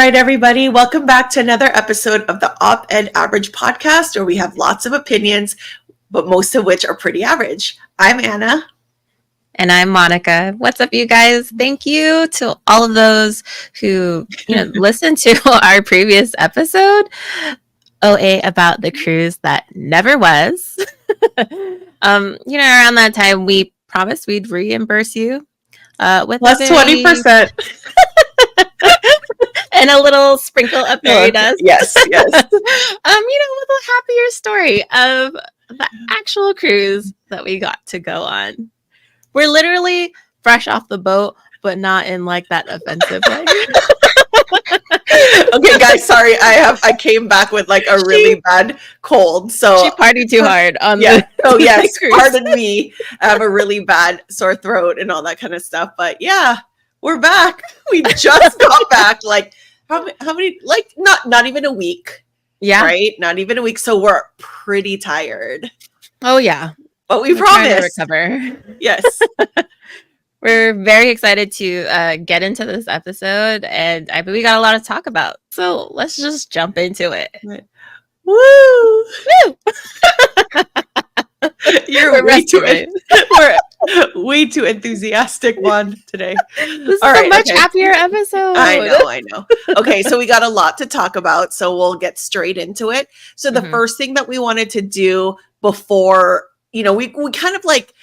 right, everybody. Welcome back to another episode of the Op-Ed Average podcast, where we have lots of opinions, but most of which are pretty average. I'm Anna. And I'm Monica. What's up, you guys? Thank you to all of those who listened to our previous episode, OA about the cruise that never was. Around that time, we promised we'd reimburse you with plus 20%. And a little sprinkle of fairy dust. Yes. With a happier story of the actual cruise that we got to go on. We're literally fresh off the boat, but not in like that offensive way. Okay, guys, sorry. I came back with like a really bad cold. So she partied too hard on yes, pardon me. I have a really bad sore throat and all that kind of stuff. But yeah, we're back. We just got back. Like how many? Like not even a week. Yeah, right. Not even a week. So we're pretty tired. Oh yeah. But we promise to recover. Yes. We're very excited to get into this episode, and I bet we got a lot to talk about. So let's just jump into it. Woo! You're we're way too enthusiastic one today. This is a much happier episode. I know. Okay, so we got a lot to talk about, so we'll get straight into it. So the first thing that we wanted to do before, we kind of like,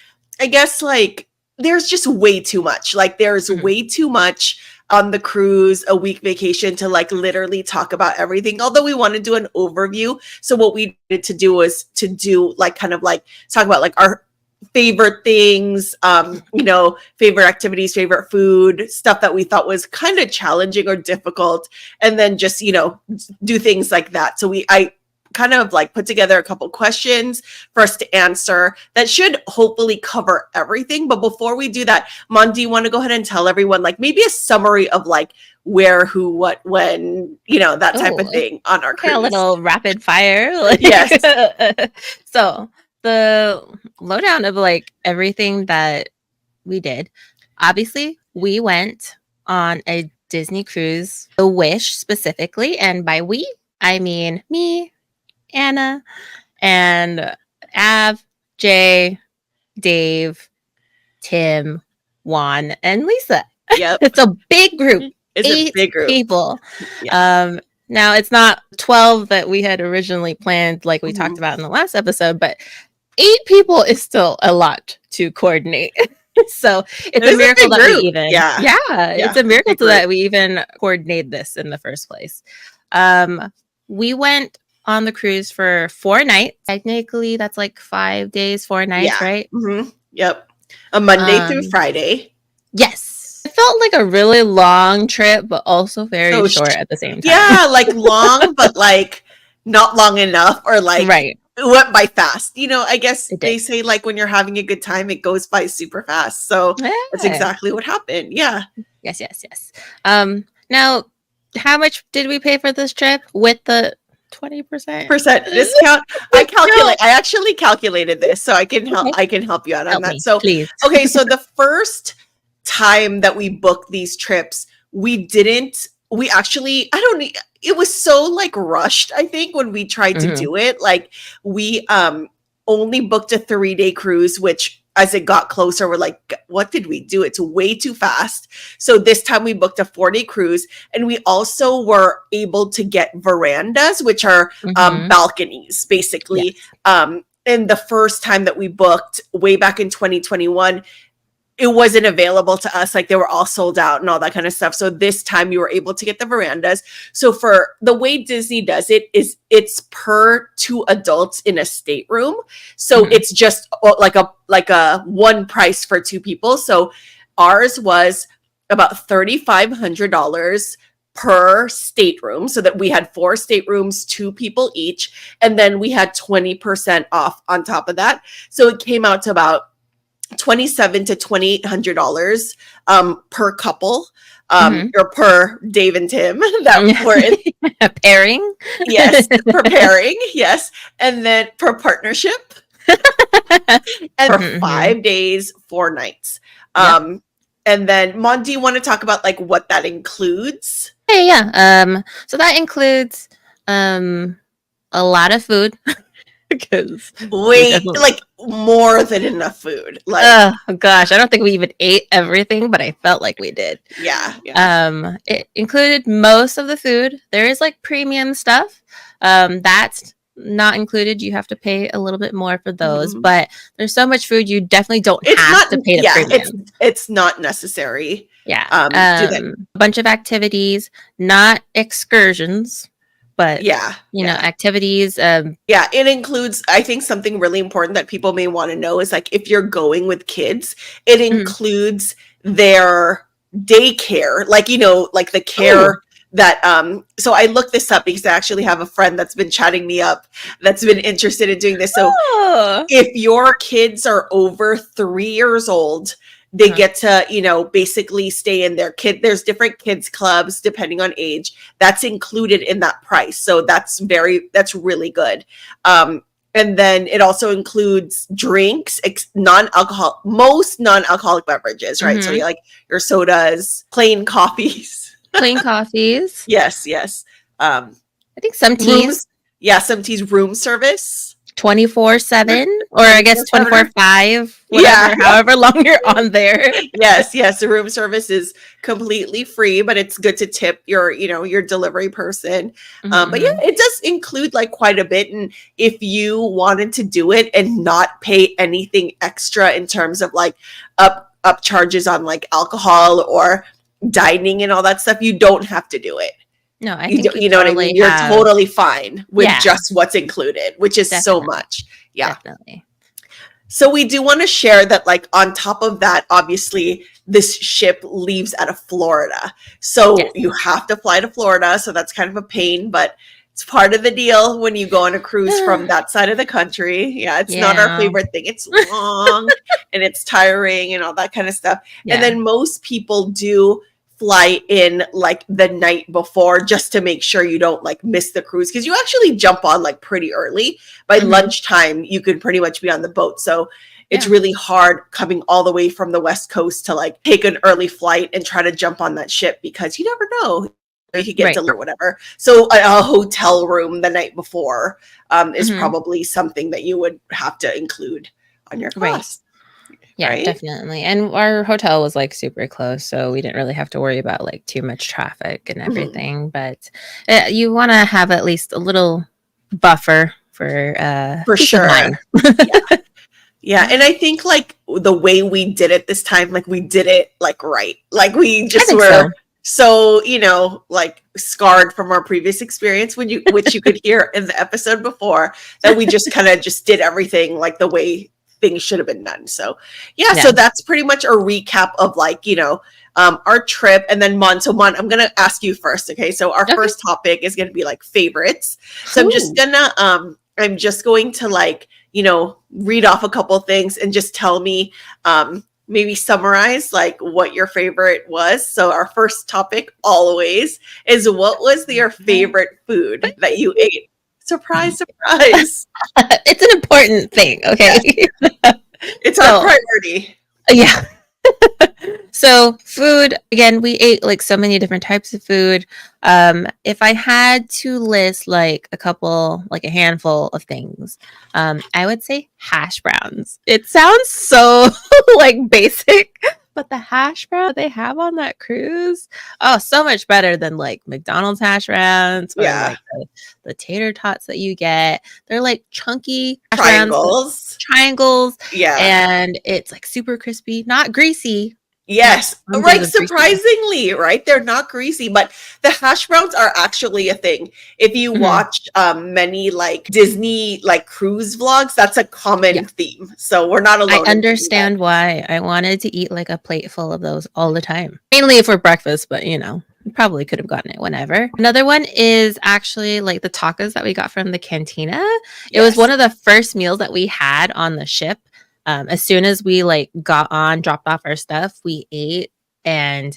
I guess like there's just way too much. Like there's way too much on the cruise, a week vacation to like literally talk about everything. Although we want to do an overview. So what we needed to do was to do like kind of like talk about like our favorite things, favorite activities, favorite food, stuff that we thought was kind of challenging or difficult. And then just, do things like that. So I kind of like put together a couple questions for us to answer that should hopefully cover everything. But before we do that, Mon, do you want to go ahead and tell everyone like maybe a summary of like where, who, what, when, that type of thing on our cruise? A little rapid fire. Yes. So the lowdown of like everything that we did. Obviously, we went on a Disney cruise, a Wish specifically, and by we, I mean me, Anna, and Av, Jay, Dave, Tim, Juan, and Lisa. Yep. It's a big group. It's a big group. People. Yeah. Now it's not 12 that we had originally planned, like we talked about in the last episode, but 8 people is still a lot to coordinate. So it's a miracle that we even, it's a miracle that we even coordinate this in the first place. We went on the cruise for 4 nights. Technically, that's like 5 days, 4 nights, right? Mm-hmm. Yep. A Monday through Friday. Yes. It felt like a really long trip, but also very short at the same time. Yeah, like long, but like not long enough, or like it went by fast. I guess they say like when you're having a good time, it goes by super fast. So that's exactly what happened. Yeah. Yes. Now, how much did we pay for this trip with the 20% discount? I actually calculated this, so I can help you out on that. So please. Okay, so the first time that we booked these trips, it was so like rushed, I think, when we tried to do it. Like we only booked a 3-day cruise, which as it got closer, we're like, what did we do? It's way too fast. So this time we booked a 4-day cruise, and we also were able to get verandas, which are balconies, basically. Yes. And the first time that we booked way back in 2021, it wasn't available to us. Like they were all sold out and all that kind of stuff. So this time you were able to get the verandas. So for the way Disney does it is it's per 2 adults in a stateroom. So it's just like a one price for 2 people. So ours was about $3,500 per stateroom, so that we had 4 staterooms, 2 people each. And then we had 20% off on top of that. So it came out to about $2,700 to $2,800 per couple, or per Dave and Tim that were in pairing. Yes, per pairing. Yes, and then per partnership, and for 5 days, 4 nights. And then, Mon, do you want to talk about like what that includes? Yeah. So that includes a lot of food because we Wait, definitely. like more than enough food. Like, Oh gosh, I don't think we even ate everything, but I felt like we did. yeah. It included most of the food. There is like premium stuff. That's not included. You have to pay a little bit more for those, Mhm. but there's so much food you definitely don't It's have not, to pay the yeah, premium. it's not necessary. Yeah. Do that. A bunch of activities, not excursions, but Yeah. activities. Yeah, it includes, I think something really important that people may want to know is like if you're going with kids, it Mhm. includes their daycare, like, like the Oh, care that so I looked this up because I actually have a friend that's been chatting me up that's been interested in doing this. So oh. if your kids are over 3 years old, they Uh-huh. get to, basically stay in their there's different kids clubs depending on age. That's included in that price. So that's really good. And then it also includes drinks, non-alcohol, most non-alcoholic beverages, right? So Mm-hmm. you like your sodas, plain coffees. Plain coffees. Yes. Um, I think some teas. rooms, yeah, some teas, room service. 24/7, or I guess 24/7 or 24/5, yeah, whatever, however long you're on there. yes. The room service is completely free, but it's good to tip your delivery person. But yeah, Mm-hmm. it does include like quite a bit. And if you wanted to do it and not pay anything extra in terms of like up charges on like alcohol or dining and all that stuff, you don't have to do it. No, I You think don't, you you know what I totally mean? You're have. totally fine with Yeah, just what's included, which is so definitely, much. Yeah. definitely. So we do want to share that, like, on top of that, obviously, this ship leaves out of Florida. So Yes. you have to fly to Florida. So that's kind of a pain, but it's part of the deal when you go on a cruise from that side of the country. Yeah, it's not our Yeah, favorite thing. It's long and it's tiring and all that kind of stuff. And yeah. then most people do fly in like the night before just to make sure you don't like miss the cruise because you actually jump on like pretty early. By Mm-hmm. lunchtime you could pretty much be on the boat, so it's Yeah. really hard coming all the way from the west coast to like take an early flight and try to jump on that ship because you never know, you could get Right. delayed or whatever. So a hotel room the night before is Mm-hmm. probably something that you would have to include on your Right. cost, Yeah, right? definitely. And our hotel was like super close, so we didn't really have to worry about like too much traffic and Mhm. everything. But you want to have at least a little buffer for For peace of sure. mind. Yeah, and I think like the way we did it this time, like we did it like right. Like we I just think were so. so, like scarred from our previous experience which you could hear in the episode before, that we just kind of just did everything like the way things should have been done. So, yeah, so Yeah. that's pretty much a recap of like, our trip. And then Mon, I'm going to ask you first, okay? So our Okay. first topic is going to be like favorites. So Ooh. I'm just going to like, read off a couple things and just tell me, maybe summarize like what your favorite was. So our first topic always is, what was your favorite food that you ate? Surprise, surprise. It's an important thing, Yes, okay? it's our So, priority. yeah. So food, again, we ate like so many different types of food. If I had to list like a handful of things, I would say hash browns. It sounds so like basic, but the hash brown they have on that cruise, oh, so much better than like McDonald's hash browns or Yeah. like the tater tots that you get. They're like chunky hash browns, Triangles. triangles, Yeah. and it's like super crispy, not greasy, not Yes, tons right. of greasiness. Surprisingly, right? They're not greasy, but the hash browns are actually a thing. If you Mhm. watch many like Disney like cruise vlogs, that's a Yeah, common theme. So we're not I alone in thinking that. understand why. I wanted to eat like a plate full of those all the time, mainly for breakfast, but probably could have gotten it whenever. Another one is actually like the tacos that we got from the cantina. It was one Yes. of the first meals that we had on the ship. As soon as we like got on, dropped off our stuff, we ate, and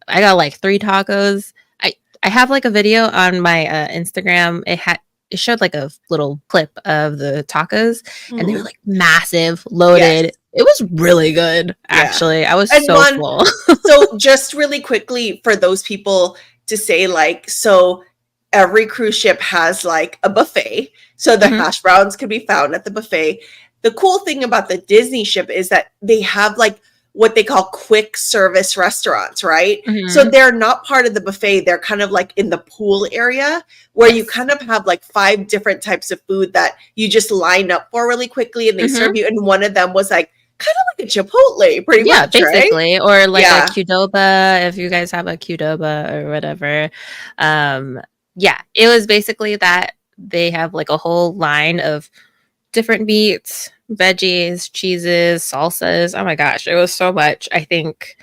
I got like 3 tacos. I have like a video on my Instagram. It showed like a little clip of the tacos, and they were Mhm. like massive, Yes. loaded. It was really good, Yeah. actually. I was And so Mon, full. so just really quickly for those people to say, like, so every cruise ship has like a buffet. So the Mhm, hash browns can be found at the buffet. The cool thing about the Disney ship is that they have like what they call quick service restaurants, right? So mhm. they're not part of the buffet. They're kind of like in the pool area where you Yes. kind of have like 5 different types of food that you just line up for really quickly and they serve Mhm. you. And one of them was like kind of like a Chipotle, pretty Yeah, much, right? basically, or like a Yeah. Qdoba, if you guys have a Qdoba or whatever. Um, yeah, it was basically that they have like a whole line of different meats, veggies, cheeses, salsas. Oh my gosh, it was so much. I think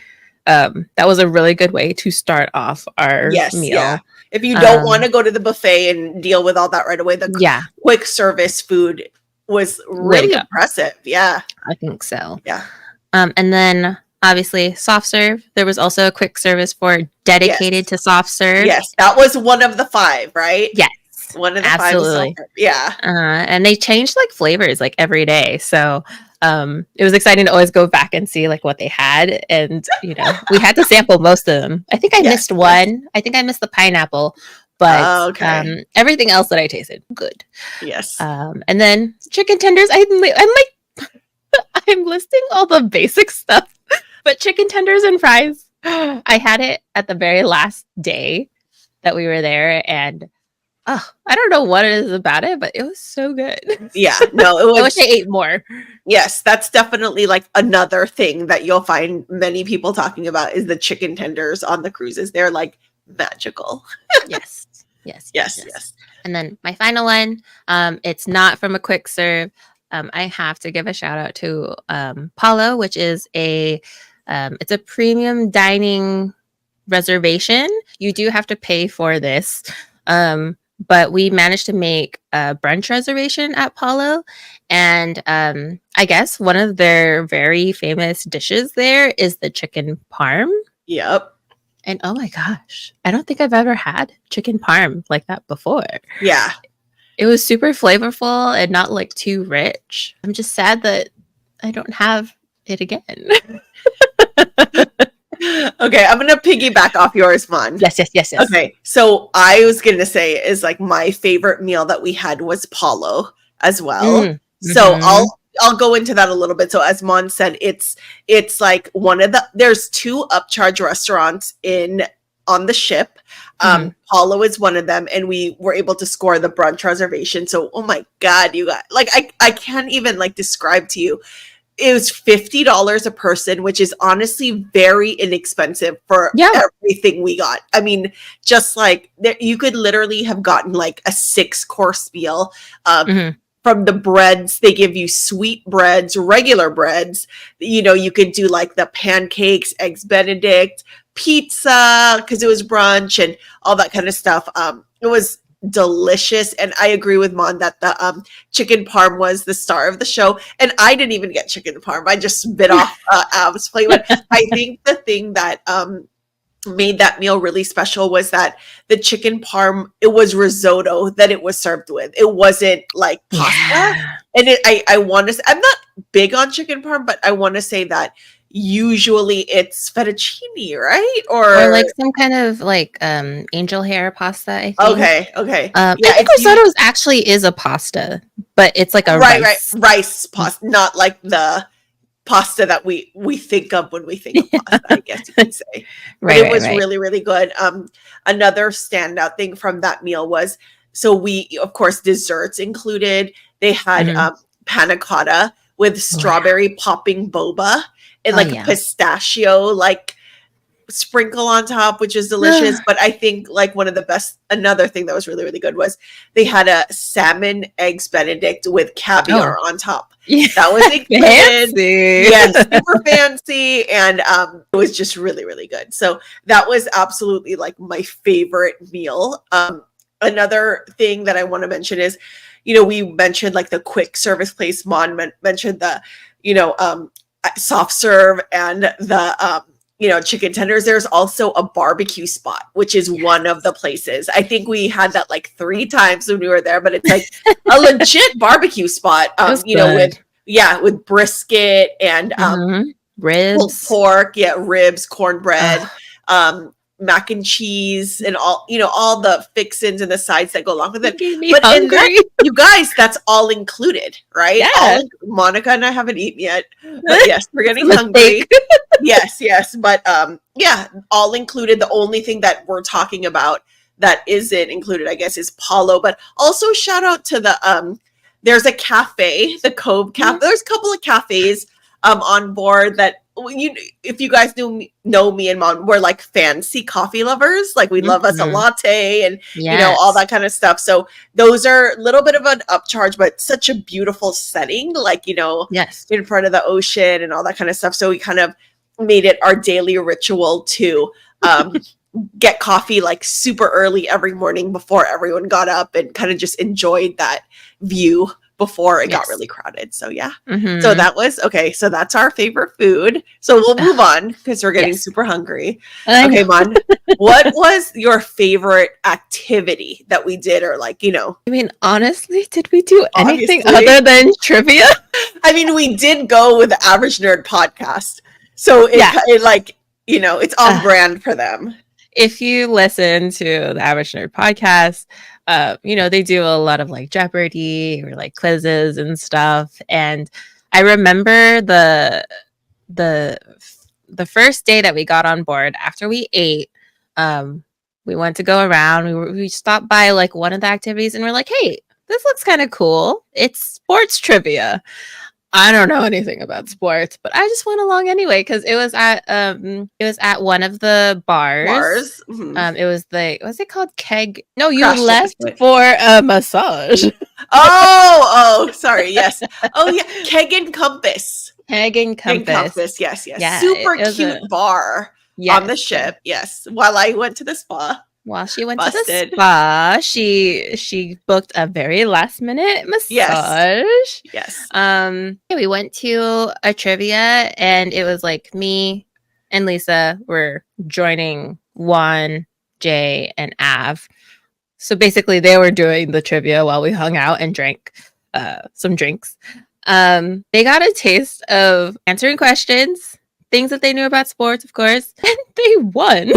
that was a really good way to start off our Yes, yeah. meal. If you don't want Um, to go to the buffet and deal with all that right away, the yeah, quick service food was way to really go. impressive. Yeah. I think so. Yeah. And then obviously soft serve. There was also a quick service for dedicated Yes. to soft serve. Yes. That was one of the 5, right? Yes, One of the 5 was absolutely. self-serve. Yeah. And they changed like flavors like every day. So it was exciting to always go back and see like what they had. And, you know, we had to sample most of them. I think I Yes. missed Yes. one. I think I missed the pineapple, but Oh, okay. everything else that I tasted, good. Yes. And then chicken tenders, I'm like, I'm listing all the basic stuff, but chicken tenders and fries. I had it at the very last day that we were there, and oh, I don't know what it is about it, but it was so good. Yeah. No, it I wish I was. ate more. Yes, that's definitely like another thing that you'll find many people talking about is the chicken tenders on the cruises. They're like magical. Yes. Yes. Yes. Yes. Yes. Yes. And then my final one, it's not from a quick serve. I have to give a shout out to Paulo, which is it's a premium dining reservation. You do have to pay for this. But we managed to make a brunch reservation at Paulo. And I guess one of their very famous dishes there is the chicken parm. Yep. And oh my gosh, I don't think I've ever had chicken parm like that before. Yeah. It was super flavorful and not like too rich. I'm just sad that I don't have it again. Okay, I'm gonna piggyback off yours, Mon. Yes, yes, yes, yes. Okay, so I was gonna say is like my favorite meal that we had was Paulo as well. So Mm-hmm. I'll go into that a little bit. So as Mon said, it's like one of there's 2 upcharge restaurants in on the ship. Mm-hmm. Paulo is one of them, and we were able to score the brunch reservation. So oh my god, you got like I can't even like describe to you. It was $50 a person, which is honestly very inexpensive for Yeah. everything we got. I mean, just like you could literally have gotten like a 6-course meal. Mm-hmm. From the breads, they give you sweet breads, regular breads. You know, you could do like the pancakes, eggs Benedict, pizza because it was brunch and all that kind of stuff. It was delicious, and I agree with Mon that the chicken parm was the star of the show. And I didn't even get chicken parm; I just bit off Av's plate. But I think the thing that made that meal really special was that the chicken parm, it was risotto that it was served with. It wasn't like pasta. Yeah. And I want to say, I'm not big on chicken parm, but I want to say that usually it's fettuccine, right? Or like some kind of like angel hair pasta, I think. Okay. I Yeah, think risotto actually is a pasta, but it's like a rice. Rice pasta, not like the pasta that we think of when we think of pasta, I guess you could say. But it was really, really good. Another standout thing from that meal was, so we, of course, desserts included. They had panna cotta with strawberry popping boba and like a pistachio like sprinkle on top, which is delicious. But I think like one of the best, another thing that was really, really good was they had a salmon eggs Benedict with caviar on top. Yeah. That was included. Fancy. Yes, super fancy. And it was just really, really good. So that was absolutely like my favorite meal. Another thing that I want to mention is, you know, we mentioned like the quick service place. Mon mentioned the, you know, soft serve and the, you know, chicken tenders. There's also a barbecue spot, which is one of the places. I think we had that like 3 times when we were there, but it's like a legit barbecue spot, you know, with with brisket and pulled Ribs. pork, ribs, cornbread, mac and cheese, and all the fixins and the sides that go along with it. Making me But in that, hungry. you guys, that's all included, right? Yeah. Monica and I haven't eaten yet, but yes, we're getting It's a hungry. Yes, but all included. The only thing that we're talking about that isn't included, I guess, is Paulo. But also shout out to the there's a cafe, the Cove Cafe. There's a couple of cafes on board that if you guys know me and Mom, we're like fancy coffee lovers. Like we love us a latte and all that kind of stuff. So those are a little bit of an upcharge, but such a beautiful setting, like in front of the ocean and all that kind of stuff. So we kind of made it our daily ritual to get coffee like super early every morning before everyone got up, and kind of just enjoyed that view before it got really crowded. So so that was okay. So that's our favorite food. So we'll move on because we're getting super hungry. Okay, Mon, what was your favorite activity that we did, or like I mean, honestly, did we do anything Obviously. other than trivia? I mean, we did go with the Average Nerd podcast, so it like it's on brand for them. If you listen to the Average Nerd podcast, they do a lot of like Jeopardy or like quizzes and stuff. And I remember the first day that we got on board after we ate, we went to go around. We stopped by like one of the activities, and we're like, hey, this looks kind of cool. It's sports trivia. I don't know anything about sports, but I just went along anyway because it was at one of the bars. Mm-hmm. It was what's it called? Keg. No, you left for a massage. Oh, sorry. Yes. Oh yeah, Keg and Compass. Keg and Compass. Yes. Yeah, super cute bar on the ship. Yes. While I went to the spa. While she went to the spa, she booked a very last minute massage. Yes. We went to a trivia, and it was like me and Lisa were joining Juan, Jay, and Av. So basically, they were doing the trivia while we hung out and drank some drinks. They got a taste of answering questions, things that they knew about sports, of course, and they won.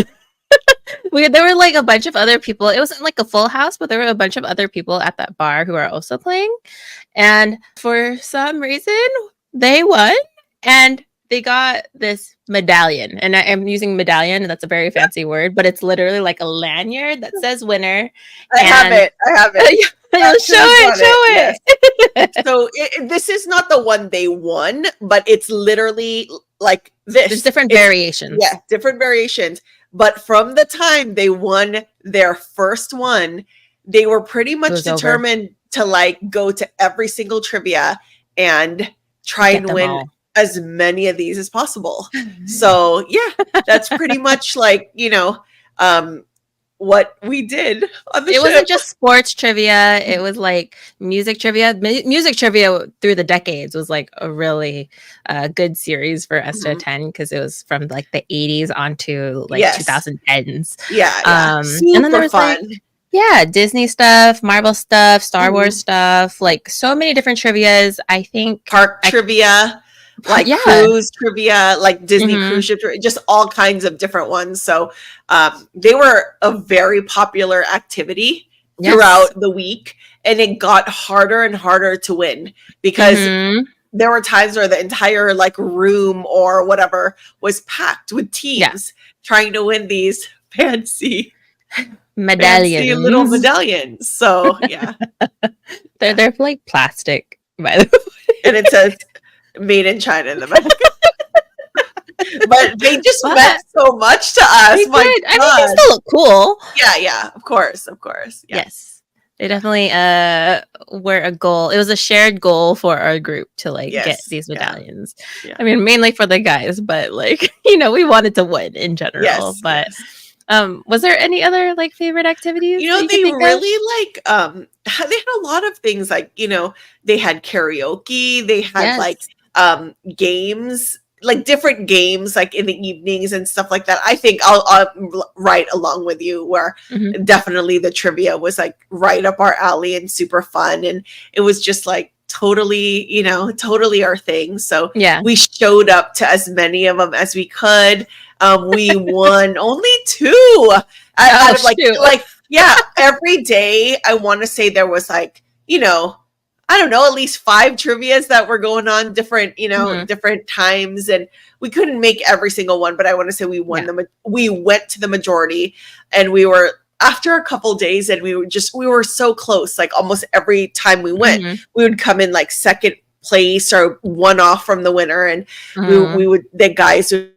There were like a bunch of other people. It wasn't like a full house, but there were a bunch of other people at that bar who are also playing. And for some reason, they won, and they got this medallion. And I'm using medallion. That's a very fancy word, but it's literally like a lanyard that says winner. I have it. Show it. Yes. So this is not the one they won, but it's literally like this. There's different variations. Yeah, different variations. But from the time they won their first one, they were pretty much determined to like go to every single trivia and try and win as many of these as possible. So that's pretty much like, what we did on the ship. It wasn't just sports trivia. It was like music trivia. Music trivia through the decades was like a really good series for us to attend because it was from like the 80s onto like 2010s. Yeah. Super and then there was fun. Like, Disney stuff, Marvel stuff, Star Wars stuff, like so many different trivias. I think park trivia. Like cruise trivia, like Disney cruise ship trivia, just all kinds of different ones. So they were a very popular activity throughout the week, and it got harder and harder to win because there were times where the entire like room or whatever was packed with teams trying to win these fancy little medallions. So they're like plastic, by the way, and it says made in China in the back. But they just meant so much to us. I mean, they still look cool. Yeah, of course. Yes. They definitely were a goal. It was a shared goal for our group to like get these medallions. Yeah. I mean, mainly for the guys, but like, we wanted to win in general. Was there any other like favorite activities? They really like they had a lot of things like, they had karaoke, they had like games, like different games like in the evenings and stuff like that. I think I'll right along with you where definitely the trivia was like right up our alley and super fun, and it was just like totally, totally our thing. So Yeah. we showed up to as many of them as we could. We won only 2 out of shoot. yeah, every day. I want to say there was like, I don't know, at least 5 trivias that were going on different, different times, and we couldn't make every single one, but I want to say we won we went to the majority, and we were after a couple days, and we were so close. Like almost every time we went, we would come in like second place or one off from the winner, and we would the guys would,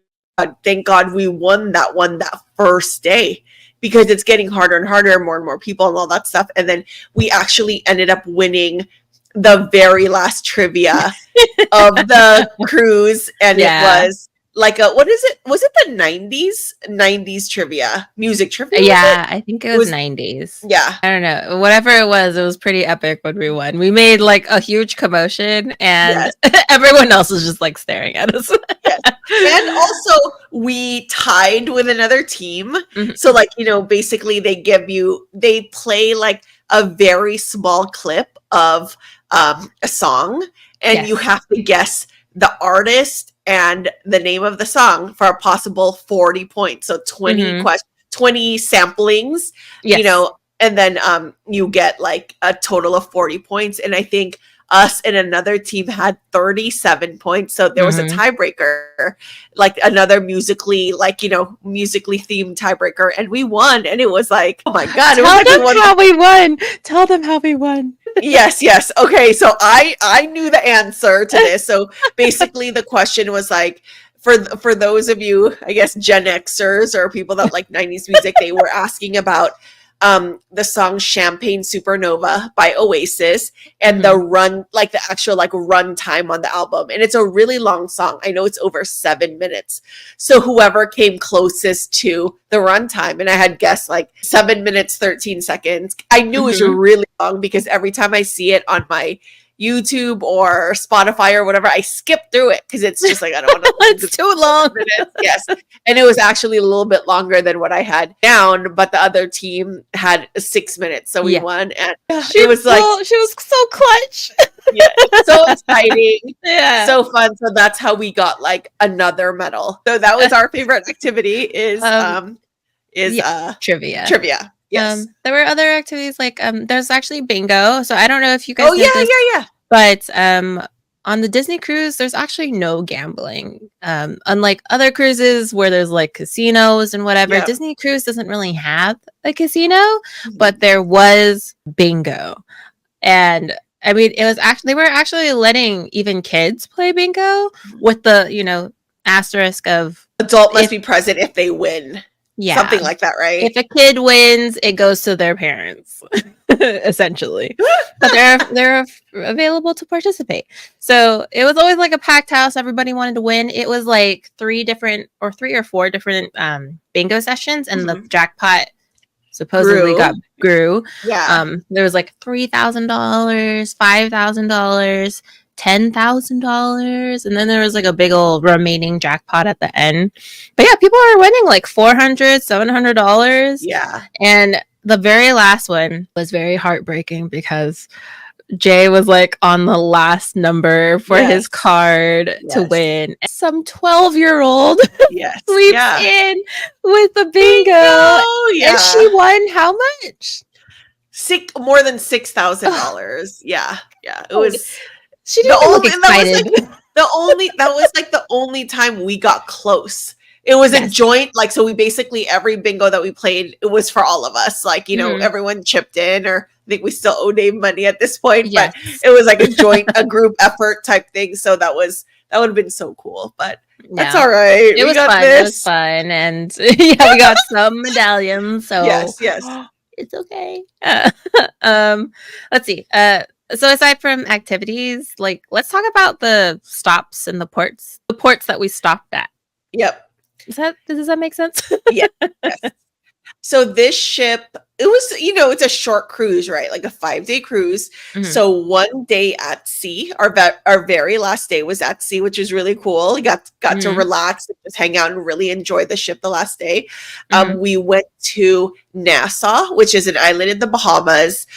thank God we won that first day, because it's getting harder and harder, more and more people and all that stuff. And then we actually ended up winning the very last trivia of the cruise, and it was like what is it? Was it the 90s trivia, music trivia? Yeah, I think it was 90s. Yeah. I don't know. Whatever it was pretty epic when we won. We made like a huge commotion, and everyone else was just like staring at us. Yes. And also we tied with another team. So like, basically they play like a very small clip of a song, and you have to guess the artist and the name of the song for a possible 40 points. So 20 20 samplings, and then you get like a total of 40 points. And I think us and another team had 37 points. So there was a tiebreaker, like another musically themed tiebreaker, and we won. And it was like, oh my God. Tell them how we won. Tell them how we won. Yes. Okay. So I knew the answer to this. So basically the question was like, for those of you, I guess, Gen Xers or people that like 90s music, they were asking about the song Champagne Supernova by Oasis, and the actual run time on the album. And it's a really long song. I know it's over 7 minutes. So whoever came closest to the run time, and I had guessed like 7 minutes, 13 seconds. I knew it was really long because every time I see it on my YouTube or Spotify or whatever, I skip through it because it's just like, I don't want to. It's too long. Minutes. Yes. And it was actually a little bit longer than what I had down, but the other team had 6 minutes. So we won. And it was she was so clutch. So exciting. So fun. So that's how we got like another medal. So that was our favorite activity is trivia. Yes. There were other activities like there's actually bingo. So I don't know if you guys yeah. But on the Disney cruise, there's actually no gambling. Unlike other cruises where there's like casinos and whatever, Disney cruise doesn't really have a casino, but there was bingo. And I mean, it was actually, they were actually letting even kids play bingo with the, asterisk of adult must be present if they win. Yeah. Something like that, right? If a kid wins, it goes to their parents, essentially. But they're available to participate. So it was always like a packed house. Everybody wanted to win. It was like 3 or 4 different bingo sessions, and the jackpot supposedly grew. Yeah. There was like $3,000, $5,000. $10,000, and then there was like a big old remaining jackpot at the end. But yeah, people are winning like $400, $700. Yeah. And the very last one was very heartbreaking because Jay was like on the last number for his card to win. Some 12-year-old sleeps in with the bingo. And she won how much? More than $6,000. Yeah. It was. She didn't look excited. That was like the only time we got close. It was a joint, like, so we basically, every bingo that we played, it was for all of us. Like, everyone chipped in, or I think we still owe Dave money at this point, but it was like a group effort type thing. So that would have been so cool, but that's all right. It was fun. It was fun. And we got some medallions. So yes. It's okay. Let's see. So aside from activities, like, let's talk about the stops and the ports that we stopped at. Yep. Does that make sense? Yes. So this ship it was, you know, it's a short cruise, right? Like a 5-day cruise. Mhm. So one day at sea, our very last day was at sea, which is really cool. We got to Mhm. relax and just hang out and really enjoy the ship the last day. Mhm. We went to Nassau, which is an island in the Bahamas.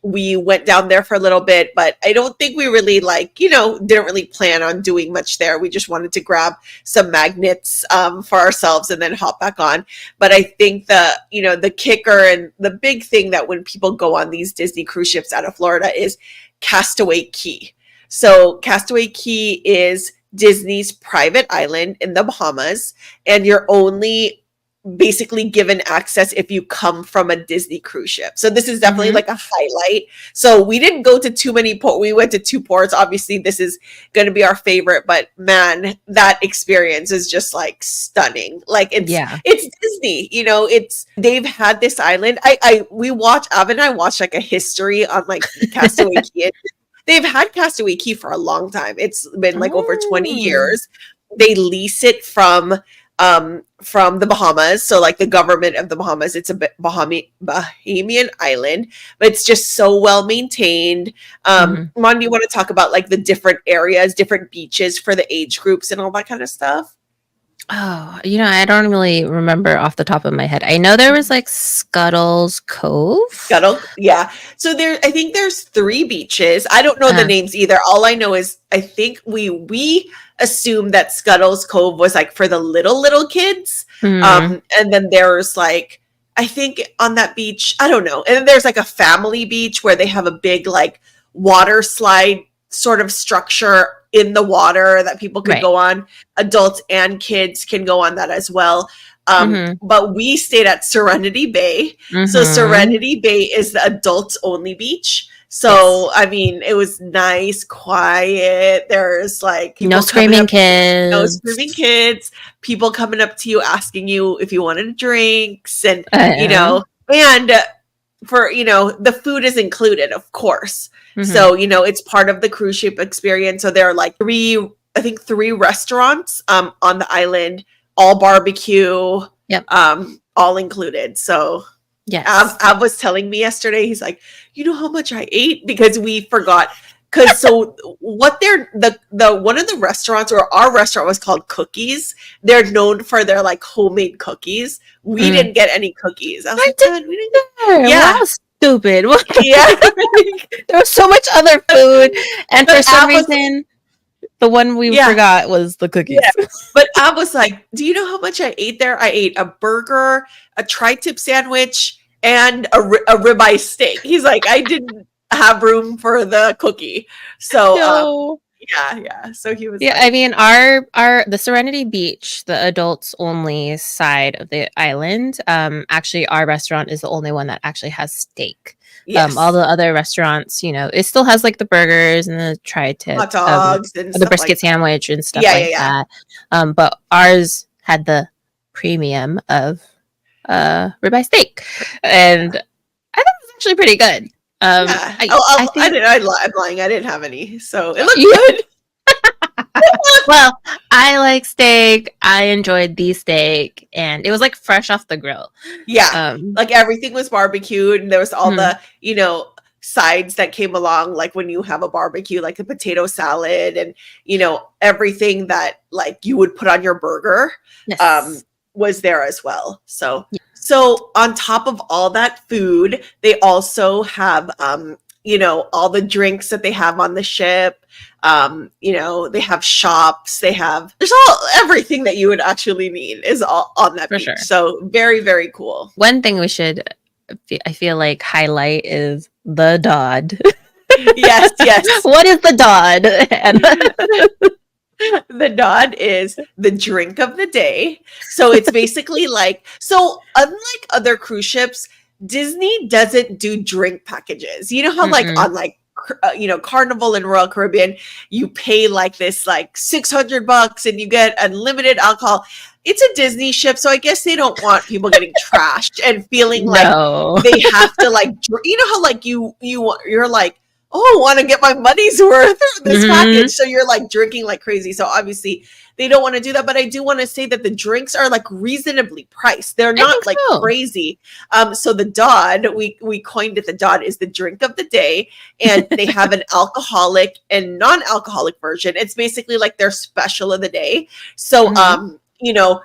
We went down there for a little bit, but I don't think we really like, you know, didn't really plan on doing much there. We just wanted to grab some magnets for ourselves and then hop back on. But I think the kicker and the big thing that when people go on these Disney cruise ships out of Florida is Castaway Cay. So Castaway Cay is Disney's private island in the Bahamas, and you're only basically given access if you come from a Disney cruise ship. So this is definitely Mhm. like a highlight. So we didn't go to too many ports. We went to 2 ports. Obviously, this is going to be our favorite, but man, that experience is just like stunning. Like Yeah. it's Disney, you know, they've had this island. Av and I watched like a history on like Castaway Cay. They've had Castaway Cay for a long time. It's been like over 20 Oh. years. They lease it from the Bahamas. So like the government of the Bahamas, it's a Bahamian island, but it's just so well maintained. Mhm. Mon, do you want to talk about like the different areas, different beaches for the age groups and all that kind of stuff? Oh, I don't really remember off the top of my head. I know there was like Scuttle's Cove. Scuttle, yeah. So I think there's 3 beaches. I don't know the Uh, names either. All I know is I think we assumed that Scuttle's Cove was like for the little kids. mhm. And then there's like I think on that beach, I don't know. And then there's like a family beach where they have a big like water slide sort of structure in the water that people could Right. go on. Adults and kids can go on that as well. Mhm. But we stayed at Serenity Bay. So Mhm. Serenity Bay is the adults only beach. So Yes. I mean, it was nice, quiet. There's like No people coming screaming up, no screaming kids. kids, people coming up to you asking you if you wanted drinks, and you Uh, know, and for the food is included, of course. mhm. So it's part of the cruise ship experience. So there are like I think 3 restaurants on the island, all barbecue, Yep. all included. So Yes. Av was telling me yesterday, he's like, you know how much I ate because we forgot. Because so what they're the one of the restaurants, or our restaurant, was called Cookies. They're known for their like homemade cookies. We Mhm. didn't get any cookies. I was I like, did man, we didn't. there. Wow, Yeah, stupid. yeah. There was so much other food, and But for some Av was, reason, the one we yeah, forgot was the yeah. cookies. But Av was like, do you know how much I ate there? I ate a burger, a tri-tip sandwich, and a ribeye steak. He's like, I didn't have room for the cookie. So, No. yeah. So he was Yeah, I like, mean our the Serenity Beach, the adults only side of the island, actually our restaurant is the only one that actually has steak. All yes, the other restaurants, it still has like the burgers and the tri-tip, hot dogs and the stuff like brisket that. sandwich and stuff Yeah, like yeah. that. But ours had the premium of ribeye steak, and I thought it was actually pretty good. Yeah. I I think didn't. I'm lying. I didn't have any, so it looked you good. well, I like steak. I enjoyed the steak, and it was like fresh off the grill. Yeah, Um, like everything was barbecued, and there was all mhm. the sides that came along, like when you have a barbecue, like a potato salad, and everything that like you would put on your burger, um, Yes. was there as well. So Yeah. so on top of all that food, they also have all the drinks that they have on the ship. They have shops, there's everything that you would actually need is all on that For beach. sure. So very, very cool. One thing we should, I feel like, highlight is the Dodd. Yes, yes. What is the Dodd? And The Nod is the drink of the day. So it's basically like, so unlike other cruise ships, Disney doesn't do drink packages. You know how like Mm-mm. on like Carnival and Royal Caribbean, you pay like this like $600 and you get unlimited alcohol. It's a Disney ship, so I guess they don't want people getting trashed and feeling like No. they have to like how like you're like, oh, I want to get my money's worth of this Hmm. package. So you're like drinking like crazy. So obviously they don't want to do that. But I do want to say that the drinks are like reasonably priced. They're I not think like so. crazy. So the Dodd, we coined it the Dodd, is the drink of the day, and they have an alcoholic and non-alcoholic version. It's basically like their special of the day. So you know,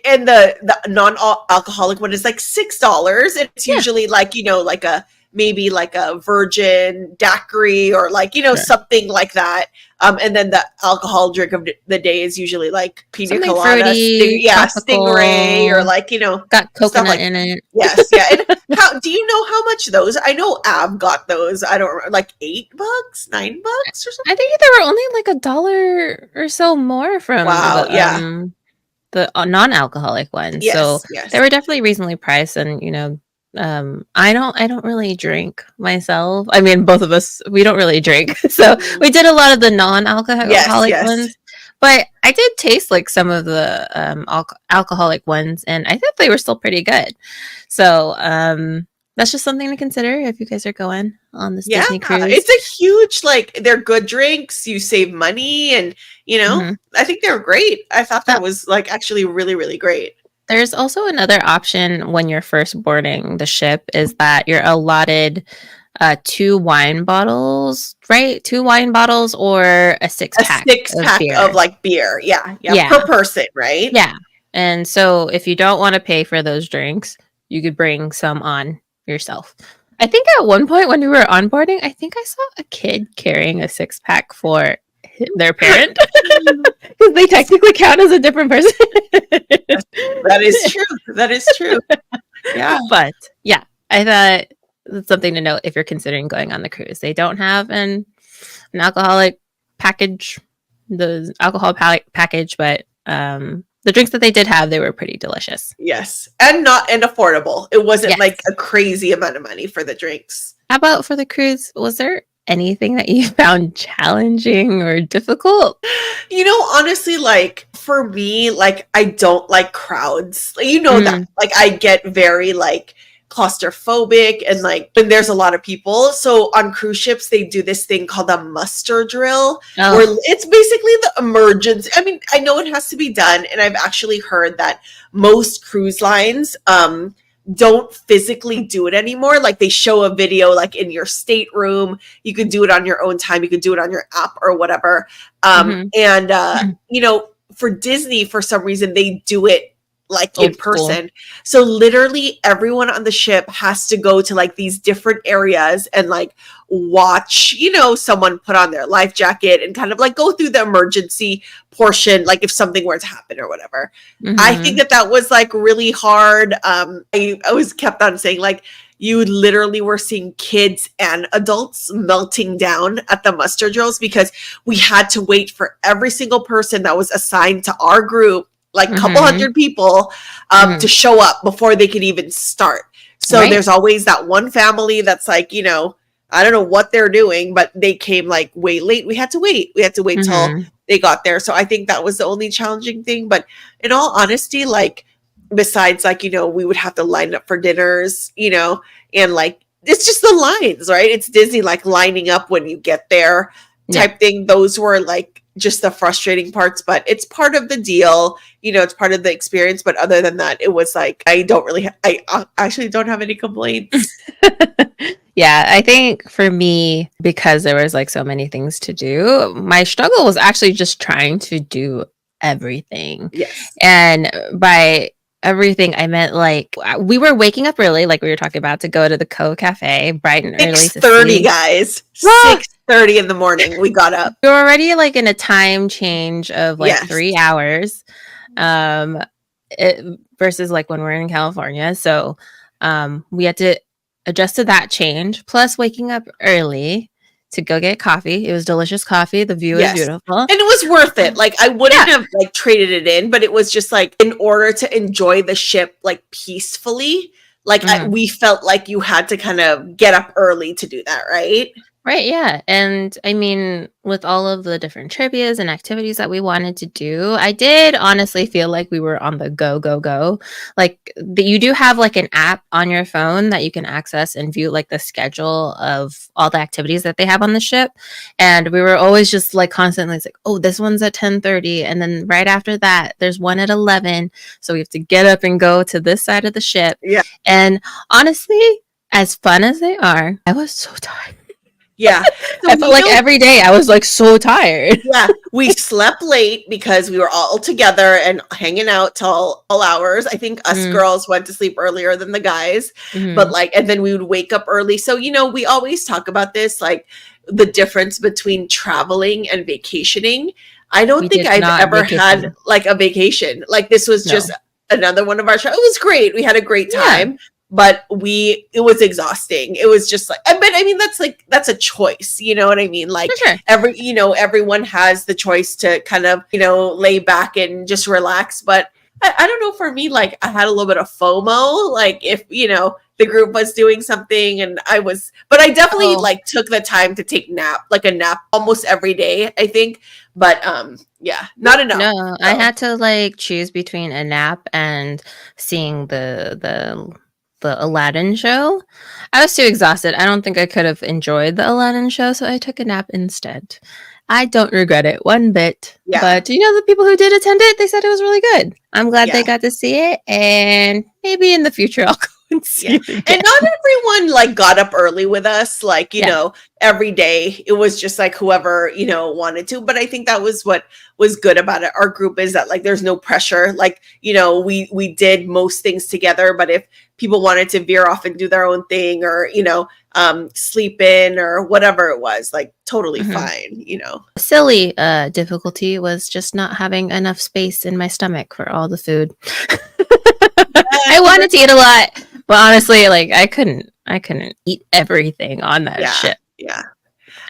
and the non-alcoholic one is like $6, and it's Yeah. usually like, you know, like a maybe like a virgin daiquiri or like, you know, Sure. something like that. And then the alcohol drink of the day is usually like pina Something colada, fruity, stingray, or tropical, like, you know, got stuff coconut like, in it. yes, yeah. And how do you know how much those? I know Ab got those. I don't remember, like $8, $9 or something. I think they were only like $1 or so more from Wow, yeah. the non-alcoholic ones. So Yes, they yes. were definitely reasonably priced. And I don't really drink myself. I mean, both of us, we don't really drink. So we did a lot of the Yes, non-alcoholic yes. ones. But I did taste like some of the alcoholic ones, and I thought they were still pretty good. So that's just something to consider if you guys are going on this Yeah, Disney cruise. it's a huge, like, they're good drinks, you save money, and, you know, Mm-hmm. I think they're great. I thought So that was, like, actually really, really great. there's also another option when you're first boarding the ship, is that you're allotted 2 wine bottles, right? 2 wine bottles or a six A pack of six-pack of, beer. like, beer. Yeah, yeah, Yeah. per person, right? Yeah. And so if you don't want to pay for those drinks, you could bring some on yourself. I think at one point when we were onboarding, I think I saw a kid carrying a 6-pack for their parent, because they technically count as a different person. That is true. That is true. Yeah. But yeah, I thought that's something to note if you're considering going on the cruise. They don't have an alcoholic package, the alcohol package, but the drinks that they did have, they were pretty delicious. Yes. And affordable. It wasn't Yes. like a crazy amount of money for the drinks. How about for the cruise? Was there anything that you found challenging or difficult? You know, honestly, like, for me, like, I don't like crowds. You know that. Like, I get very, like, claustrophobic, and, like, when there's a lot of people. So on cruise ships, they do this thing called a muster drill, where it's basically the emergency. I mean, I know it has to be done, and I've actually heard that most cruise lines don't physically do it anymore. Like, they show a video like in your stateroom. You could do it on your own time. You could do it on your app or whatever. And you know, for Disney, for some reason, they do it like in person. So literally everyone on the ship has to go to like these different areas and like watch, you know, someone put on their life jacket and kind of like go through the emergency portion, like if something were to happen or whatever. I think that was like really hard. I always kept on saying, like, you literally were seeing kids and adults melting down at the muster drills, because we had to wait for every single person that was assigned to our group, like a couple hundred people, to show up before they could even start. So there's always that one family that's like, you know, I don't know what they're doing, but they came like way late. We had to wait. We had to wait till they got there. So I think that was the only challenging thing. But in all honesty, like, besides, like, you know, we would have to line up for dinners, you know, and like, it's just the lines, right? It's Disney, like lining up when you get there type thing. Those were like just the frustrating parts, but it's part of the deal, you know, it's part of the experience. But other than that, it was like, I actually don't have any complaints. Yeah, I think for me, because there was like so many things to do, my struggle was actually just trying to do everything. Yes. And by everything, I meant like we were waking up early, like we were talking about, to go to the Cafe bright and early. 6:30, guys. 6:30 in the morning, we got up. We were already like in a time change of like 3 hours, versus like when we're in California. So we had to adjust to that change, plus waking up early to go get coffee. It was delicious coffee. The view is beautiful. And it was worth it. Like, I wouldn't have like traded it in, but it was just like, in order to enjoy the ship like peacefully, like we felt like you had to kind of get up early to do that, right? Right, yeah. And I mean, with all of the different trivias and activities that we wanted to do, I did honestly feel like we were on the go, go, go. Like, you do have like an app on your phone that you can access and view like the schedule of all the activities that they have on the ship. And we were always just like constantly it's like, oh, this one's at 10:30. And then right after that, there's one at 11. So we have to get up and go to this side of the ship. Yeah. And honestly, as fun as they are, I was so tired. Yeah. So I felt like every day I was like so tired. Yeah. We slept late because we were all together and hanging out till all hours. I think us girls went to sleep earlier than the guys, but like, and then we would wake up early. So, you know, we always talk about this, like the difference between traveling and vacationing. I don't think I've ever had like a vacation. Like this was just another one of our shows. It was great. We had a great time. But it was exhausting. It was just like, but I mean, that's a choice. You know what I mean? Like everyone has the choice to kind of, lay back and just relax. But I don't know, for me, like I had a little bit of FOMO, like if, the group was doing something and but I definitely like took the time to take a nap almost every day, I think. But yeah, not enough. No, so. I had to like choose between a nap and seeing the Aladdin show. I was too exhausted. I don't think I could have enjoyed the Aladdin show, so I took a nap instead. I don't regret it one bit. Yeah. But the people who did attend it, they said it was really good. I'm glad they got to see it, and maybe in the future I'll go and see it again. And not everyone like got up early with us, like every day. It was just like whoever wanted to. But I think that was what was good about it. Our group is that like there's no pressure. Like we did most things together, but if people wanted to veer off and do their own thing or sleep in or whatever it was, like totally fine. Silly difficulty was just not having enough space in my stomach for all the food. I wanted to eat a lot, but honestly, like I couldn't eat everything on that ship. Yeah.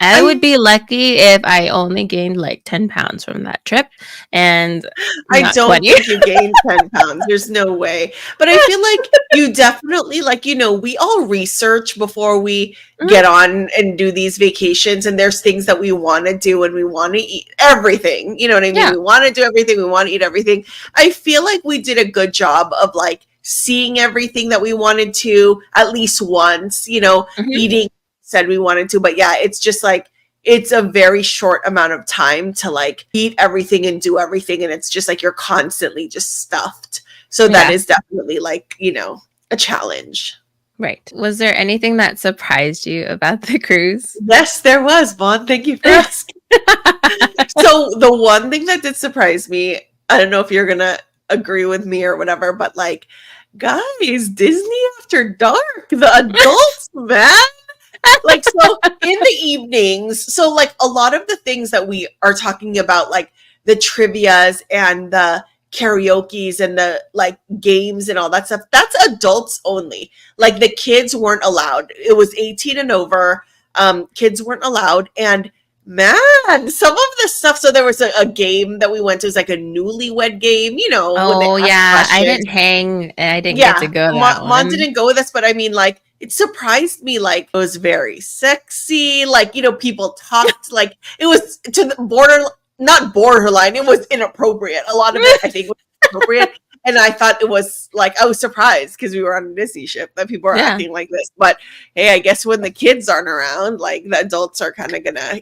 I would be lucky if I only gained like 10 pounds from that trip. And I don't think you gained 10 pounds. There's no way. But I feel like you definitely, like, we all research before we get on and do these vacations. And there's things that we want to do and we want to eat everything. You know what I mean? Yeah. We want to do everything. We want to eat everything. I feel like we did a good job of like seeing everything that we wanted to at least once, eating. Said we wanted to, but yeah, it's just like it's a very short amount of time to like eat everything and do everything, and it's just like you're constantly just stuffed. So that is definitely like a challenge. Right. Was there anything that surprised you about the cruise? Yes, there was, Mon. Thank you for asking. So the one thing that did surprise me, I don't know if you're gonna agree with me or whatever, but like, guys, Disney After Dark, the adults, man. Like, so in the evenings, so like a lot of the things that we are talking about, like the trivias and the karaoke's and the like games and all that stuff, that's adults only. Like the kids weren't allowed. It was 18 and over. Kids weren't allowed. And man, some of the stuff. So there was a game that we went to. It was like a newlywed game, Oh yeah, I didn't hang. I didn't get to go. Mon didn't go with us, but I mean, like, it surprised me. Like, it was very sexy. Like, people talked like it was to the not borderline. It was inappropriate. A lot of it, I think, was inappropriate. And I thought it was like, I was surprised because we were on a Disney ship that people are acting like this. But hey, I guess when the kids aren't around, like the adults are kind of gonna,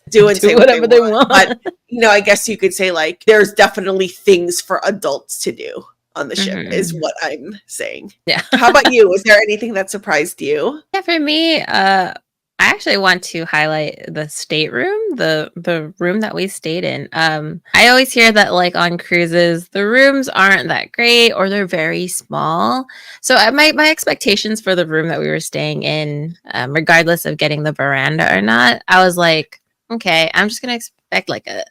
do and say whatever they want. But, I guess you could say like there's definitely things for adults to do on the ship is what I'm saying. Yeah. How about you? Was there anything that surprised you? Yeah, for me, I actually want to highlight the stateroom, the room that we stayed in. I always hear that like on cruises, the rooms aren't that great or they're very small. So my expectations for the room that we were staying in, regardless of getting the veranda or not, I was like, okay, I'm just gonna expect like a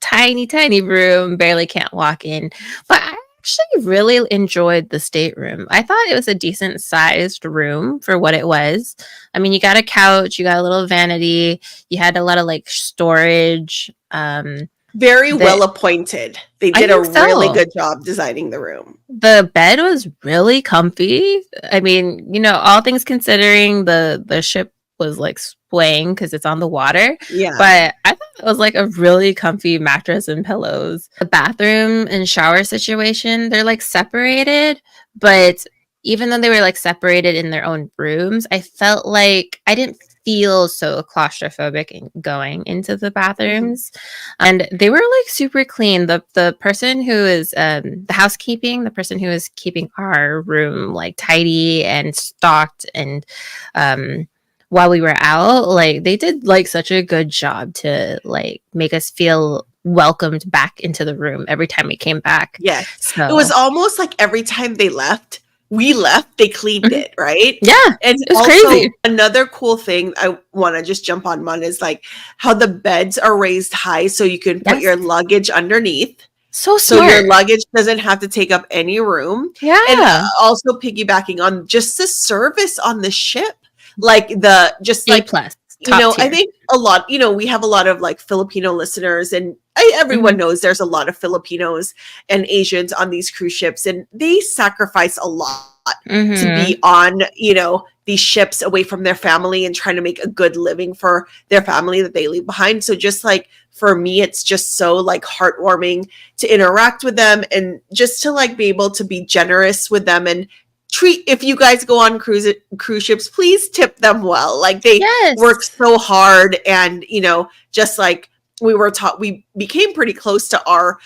tiny room, barely can't walk in. But I actually really enjoyed the stateroom. I thought it was a decent sized room for what it was. I mean, you got a couch, you got a little vanity, you had a lot of like storage. Very well appointed. They did a really good job designing the room. The bed was really comfy. I mean, all things considering, the ship was like swaying because it's on the water. Yeah. But I thought it was like a really comfy mattress and pillows. The bathroom and shower situation, they're like separated, but even though they were like separated in their own rooms, I felt like I didn't feel so claustrophobic in going into the bathrooms. And they were like super clean. The person who is the housekeeping, the person who is keeping our room like tidy and stocked and while we were out, like they did like such a good job to like make us feel welcomed back into the room every time we came back. Yes. So It was almost like every time they left, they cleaned it, right? Yeah. And It was also crazy. another cool thing I want to just jump on is like how the beds are raised high so you can put Yes. your luggage underneath. So So smart. your luggage doesn't have to take up any room. Yeah. And also piggybacking on just the service on the ship, like the just A like plus. you know, Top tier. I think a lot, you know, we have a lot of like Filipino listeners, and everyone knows there's a lot of Filipinos and Asians on these cruise ships, and they sacrifice a lot to be on, you know, these ships away from their family and trying to make a good living for their family that they leave behind. So just like for me, it's just so like heartwarming to interact with them and just to like be able to be generous with them and treat, if you guys go on cruise ships, please tip them well. Like they work so hard, and you know, just like we were taught, we became pretty close to our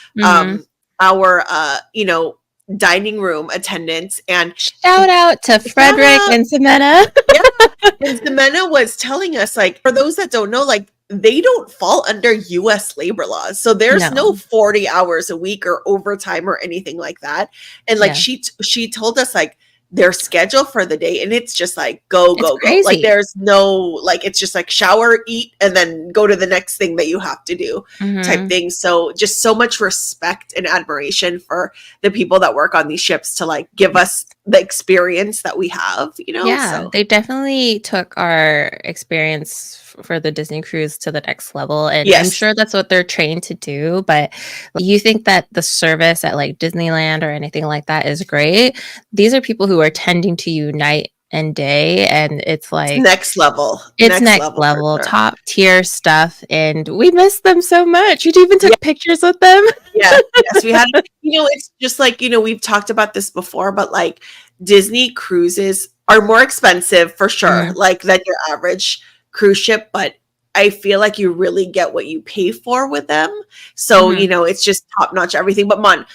you know, dining room attendants. And shout out to Frederick and Ximena. Yeah. And Ximena was telling us, like, for those that don't know, like they don't fall under US labor laws. So there's no 40 hours a week or overtime or anything like that. And like she told us like their schedule for the day, and it's just like go. Like there's no, like it's just like shower, eat, and then go to the next thing that you have to do type thing. So just so much respect and admiration for the people that work on these ships to like give us the experience that we have, you know? Yeah, so they definitely took our experience for the Disney cruise to the next level. And I'm sure that's what they're trained to do. But you think that the service at like Disneyland or anything like that is great. These are people who are tending to you night and day, and it's like next level. It's next level, top tier stuff, and we miss them so much. You even took pictures with them. Yes, we had. You know, it's just like, you know, we've talked about this before, but like Disney cruises are more expensive for sure, like than your average cruise ship, but I feel like you really get what you pay for with them. So, you know, it's just top notch everything. But Mon,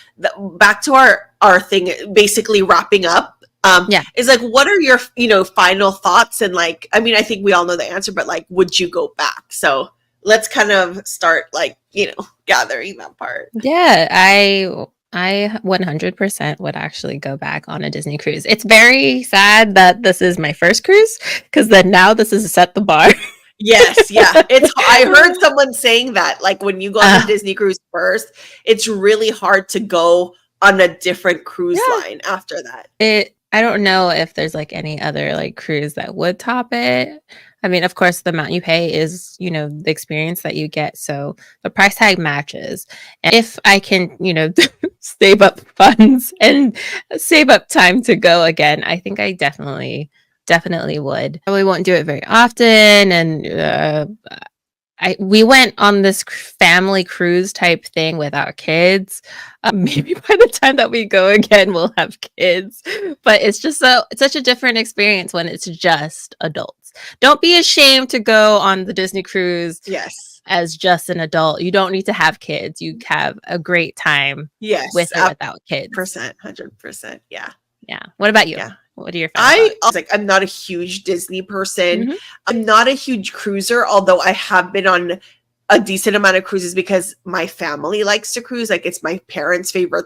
back to our thing, basically wrapping up. Is like, what are your, you know, final thoughts? And like, I mean, I think we all know the answer, but like, would you go back? So let's kind of start like, you know, gathering that part. Yeah, I 100% would actually go back on a Disney cruise. It's very sad that this is my first cruise, because then now this is set the bar. Yes, yeah. I heard someone saying that, like when you go on a Disney cruise first, it's really hard to go on a different cruise line after that. I don't know if there's like any other like cruise that would top it. I mean, of course, the amount you pay is, you know, the experience that you get. So the price tag matches. And if I can, you know, save up funds and save up time to go again, I think I definitely would. Probably won't do it very often. And we went on this family cruise type thing without kids. Maybe by the time that we go again, we'll have kids. But it's just such a different experience when it's just adults. Don't be ashamed to go on the Disney cruise. As just an adult. You don't need to have kids. You have a great time. With or without kids. 100%. Yeah. What about you? Yeah. What are your thoughts? I'm not a huge Disney person. I'm not a huge cruiser, although I have been on a decent amount of cruises because my family likes to cruise. Like it's my parents' favorite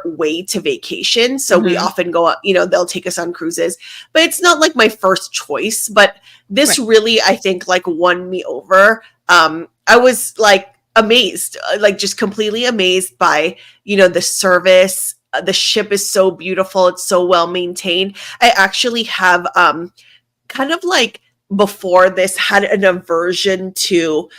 way to vacation. So we often go, you know, they'll take us on cruises, but it's not like my first choice. But this really, I think, like won me over. I was like amazed, like just completely amazed by, you know, the service. The ship is so beautiful. It's so well maintained. I actually have kind of like before this had an aversion to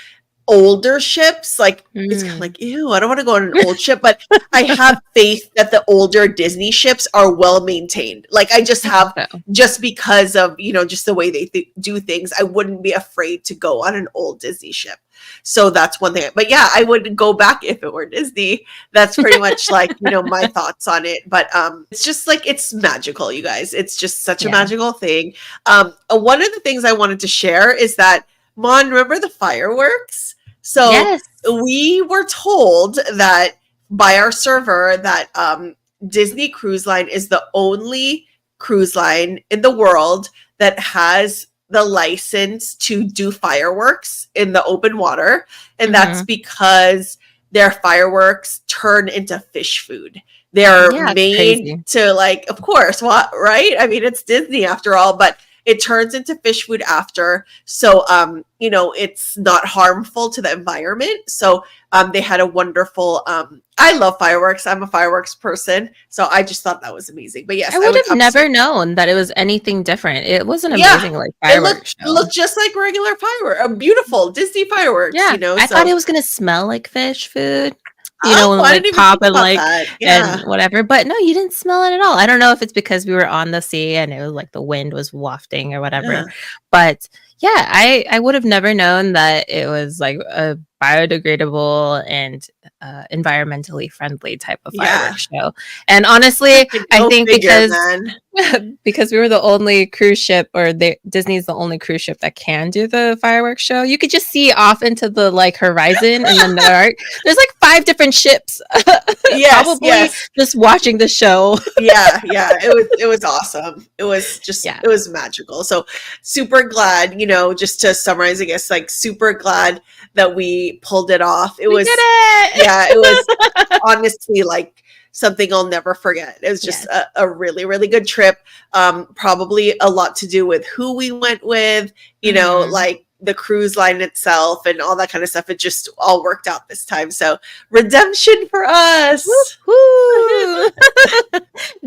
older ships, like it's kind of like, ew, I don't want to go on an old ship, but I have faith that the older Disney ships are well maintained. Like I just have, just because of, just the way they do things, I wouldn't be afraid to go on an old Disney ship. So that's one thing. But yeah, I would go back if it were Disney. That's pretty much like, my thoughts on it. But it's just like, it's magical, you guys. It's just such a magical thing. One of the things I wanted to share is that, Mon, remember the fireworks? So we were told that by our server that Disney Cruise Line is the only cruise line in the world that has the license to do fireworks in the open water. And that's because their fireworks turn into fish food. They're made to, like, of course, right? I mean, it's Disney after all, but it turns into fish food after. So, it's not harmful to the environment. So they had a wonderful, I love fireworks. I'm a fireworks person. So I just thought that was amazing. But yes, I would have never known that it was anything different. It was an amazing fireworks show. It looked just like regular fireworks, a beautiful Disney fireworks, I thought it was going to smell like fish food. Like pop and and whatever. But no, you didn't smell it at all. I don't know if it's because we were on the sea and it was like the wind was wafting or whatever. Yeah. But yeah, I would have never known that it was like a biodegradable and environmentally friendly type of fireworks show. And honestly, I think because we were the only cruise ship, or Disney's the only cruise ship that can do the fireworks show, you could just see off into the like horizon in the dark. There's like 5 different ships just watching the show. It was awesome. It was just it was magical. So super glad, just to summarize, I guess, like super glad that we pulled it off. It was it was honestly like something I'll never forget. It was just a really, really good trip. Probably a lot to do with who we went with, like the cruise line itself and all that kind of stuff. It just all worked out this time. So redemption for us. Woo-hoo.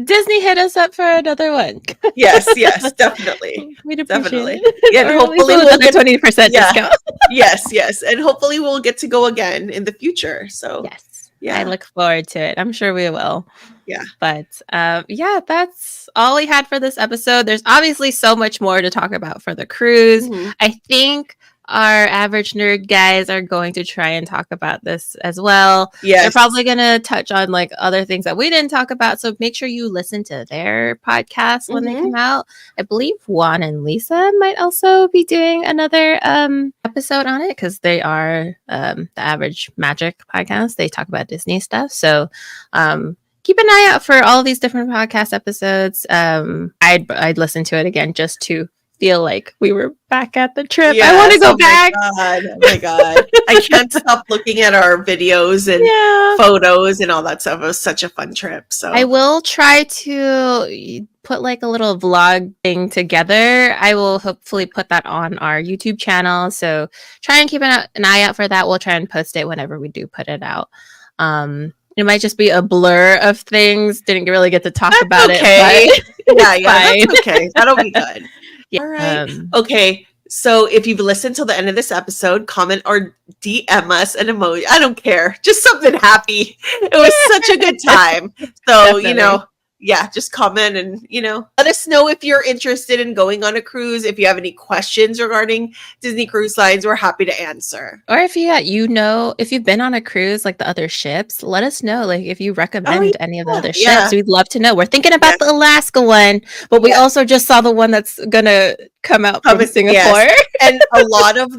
Disney hit us up for another one. yes, definitely. We'd appreciate it. Yeah, and hopefully we'll get 20% discount. yes. And hopefully we'll get to go again in the future. So I look forward to it. I'm sure we will. Yeah. But that's all we had for this episode. There's obviously so much more to talk about for the cruise. I think our average nerd guys are going to try and talk about this as well. They're probably going to touch on like other things that we didn't talk about. So make sure you listen to their podcast when they come out. I believe Juan and Lisa might also be doing another episode on it because they are the Average Magic podcast. They talk about Disney stuff. So keep an eye out for all of these different podcast episodes. I'd listen to it again just to feel like we were back at the trip. I want to go back. Oh my god. I can't stop looking at our videos and photos and all that stuff. It was such a fun trip. So I will try to put like a little vlog thing together. I will hopefully put that on our YouTube channel. So try and keep an eye out for that. We'll try and post it whenever we do put it out. It might just be a blur of things. Didn't really get to talk about it. But that's okay. That'll be good. All right. Okay. So if you've listened till the end of this episode, comment or DM us an emoji. I don't care. Just something happy. It was such a good time. So, Definitely. Just comment and, let us know if you're interested in going on a cruise. If you have any questions regarding Disney Cruise Lines, we're happy to answer. Or if if you've been on a cruise, like the other ships, let us know. Like if you recommend any of the other ships, we'd love to know. We're thinking about the Alaska one, but we also just saw the one that's going to come out from Singapore. Yes. And a lot of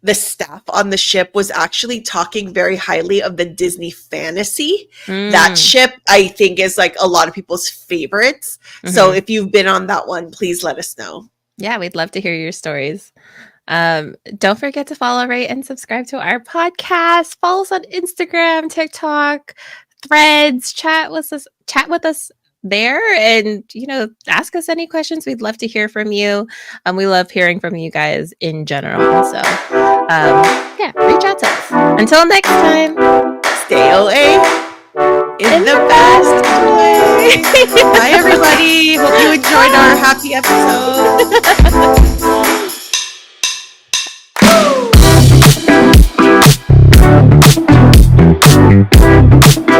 the staff on the ship was actually talking very highly of the Disney Fantasy. That ship, I think, is like a lot of people's favorites. So if you've been on that one, please let us know. Yeah, we'd love to hear your stories. Don't forget to follow, rate, and subscribe to our podcast. Follow us on Instagram, TikTok, Threads. Chat with us there, and ask us any questions. We'd love to hear from you. We love hearing from you guys in general. So reach out to us. Until next time, stay OA in the best way. Bye everybody. Hope you enjoyed our happy episode.